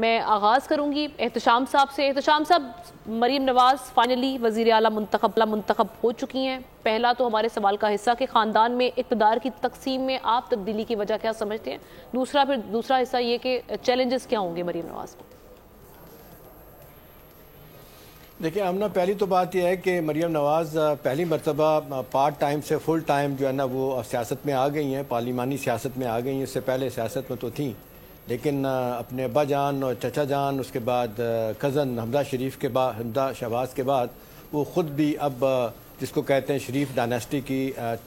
میں آغاز کروں گی احتشام صاحب سے۔ احتشام صاحب، مریم نواز فائنلی وزیر اعلیٰ منتخب ہو چکی ہیں۔ پہلا تو ہمارے سوال کا حصہ کہ خاندان میں اقتدار کی تقسیم میں آپ تبدیلی کی وجہ کیا سمجھتے ہیں؟ دوسرا حصہ یہ کہ چیلنجز کیا ہوں گے مریم نواز کو؟ دیکھیں آمنہ، پہلی تو بات یہ ہے کہ مریم نواز پہلی مرتبہ پارٹ ٹائم سے فل ٹائم جو ہے نا وہ سیاست میں آ گئی ہیں، پارلیمانی سیاست میں آ گئی ہیں۔ اس سے پہلے سیاست میں تو تھیں، لیکن اپنے ابا جان اور چچا جان، اس کے بعد کزن حمزہ شہباز کے بعد وہ خود بھی اب جس کو کہتے ہیں شریف ڈائناسٹی کی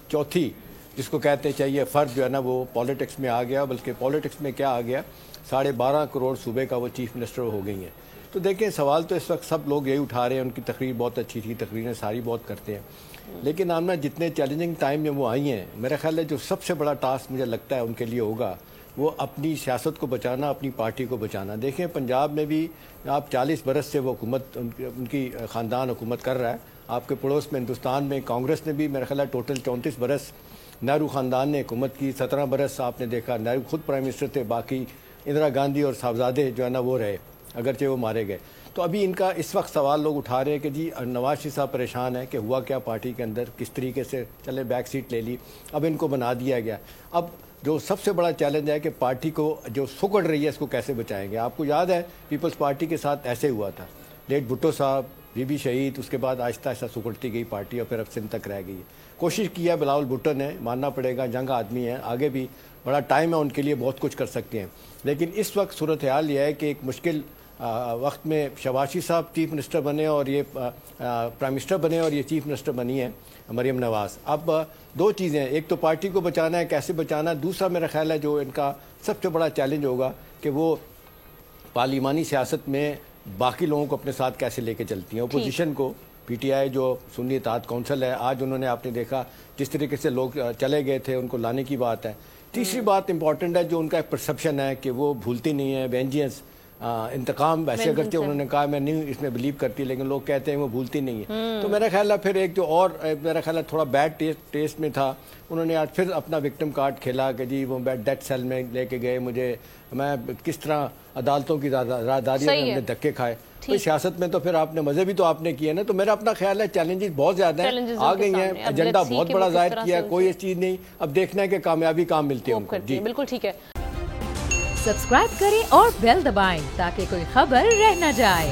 چوتھی جس کو کہتے ہیں چاہیے فرد جو ہے نا وہ پولیٹکس میں آ گیا، بلکہ پولیٹکس میں کیا آ گیا، 12.5 کروڑ صوبے کا وہ چیف منسٹر ہو گئی ہیں۔ تو دیکھیں سوال تو اس وقت سب لوگ یہی اٹھا رہے ہیں، ان کی تقریر بہت اچھی تھی، تقریریں ساری بہت کرتے ہیں، لیکن آمنہ جتنے چیلنجنگ ٹائم میں وہ آئی ہیں، میرا خیال ہے جو سب سے بڑا ٹاسک مجھے لگتا ہے ان کے لیے ہوگا وہ اپنی سیاست کو بچانا، اپنی پارٹی کو بچانا۔ دیکھیں پنجاب میں بھی آپ 40 برس سے وہ حکومت ان کی خاندان حکومت کر رہا ہے۔ آپ کے پڑوس میں ہندوستان میں کانگریس نے بھی میرا خیال ہے ٹوٹل 34 برس نہرو خاندان نے حکومت کی، 17 برس آپ نے دیکھا نہرو خود پرائم منسٹر تھے، باقی اندرا گاندھی اور صاحبزادے جو ہے نا وہ رہے، اگرچہ وہ مارے گئے۔ تو ابھی ان کا اس وقت سوال لوگ اٹھا رہے ہیں کہ جی نواز شریف صاحب پریشان ہے کہ ہوا کیا پارٹی کے اندر، کس طریقے سے چلے بیک سیٹ لے لی، اب ان کو بنا دیا گیا۔ اب جو سب سے بڑا چیلنج ہے کہ پارٹی کو جو سکڑ رہی ہے اس کو کیسے بچائیں گے۔ آپ کو یاد ہے پیپلز پارٹی کے ساتھ ایسے ہوا تھا، لیٹ بھٹو صاحب، بی بی شہید، اس کے بعد آہستہ آہستہ سکڑتی گئی پارٹی اور پھر اب سندھ تک رہ گئی ہے۔ کوشش کیا بلاول بھٹو نے، ماننا پڑے گا جنگ آدمی ہے، آگے بھی بڑا ٹائم ہے ان کے لیے، بہت کچھ کر سکتے ہیں، لیکن اس وقت صورتحال یہ ہے کہ ایک مشکل وقت میں شہباز صاحب چیف منسٹر بنے اور یہ پرائم منسٹر بنے اور یہ چیف منسٹر بنی ہے مریم نواز۔ اب دو چیزیں، ایک تو پارٹی کو بچانا ہے، کیسے بچانا ہے، دوسرا میرا خیال ہے جو ان کا سب سے بڑا چیلنج ہوگا کہ وہ پارلیمانی سیاست میں باقی لوگوں کو اپنے ساتھ کیسے لے کے چلتی ہیں، اپوزیشن کو۔ پی ٹی آئی جو سنی اتحاد کونسل ہے، آج انہوں نے آپ نے دیکھا جس طریقے سے لوگ چلے گئے تھے، ان کو لانے کی بات ہے۔ تیسری بات امپورٹنٹ ہے جو ان کا ایک پرسپشن ہے کہ وہ بھولتی نہیں ہے، وینجنس، انتقام، ویسے اگرچہ انہوں نے کہا میں نہیں اس میں بلیو کرتی، لیکن لوگ کہتے ہیں وہ بھولتی نہیں ہے۔ تو میرا خیال ہے پھر ایک جو اور میرا خیال ہے تھوڑا بیڈ ٹیسٹ میں تھا، انہوں نے آج پھر اپنا وکٹم کارڈ کھیلا کہ جی وہ ڈیتھ سیل میں لے کے گئے مجھے، میں کس طرح عدالتوں کی راہداریوں میں ہم نے دھکے کھائے۔ تو سیاست میں تو پھر آپ نے مزے بھی تو آپ نے کیے نا۔ تو میرا اپنا خیال ہے چیلنجز بہت زیادہ ہیں، آ گئی ہیں، ایجنڈا بہت بڑا ظاہر کیا ہے، کوئی اس چیز نہیں، اب دیکھنا ہے کہ کامیابی کام ملتی ہے ان کو۔ جی بالکل ٹھیک ہے۔ سبسکرائب کریں اور بیل دبائیں تاکہ کوئی خبر رہ نہ جائے۔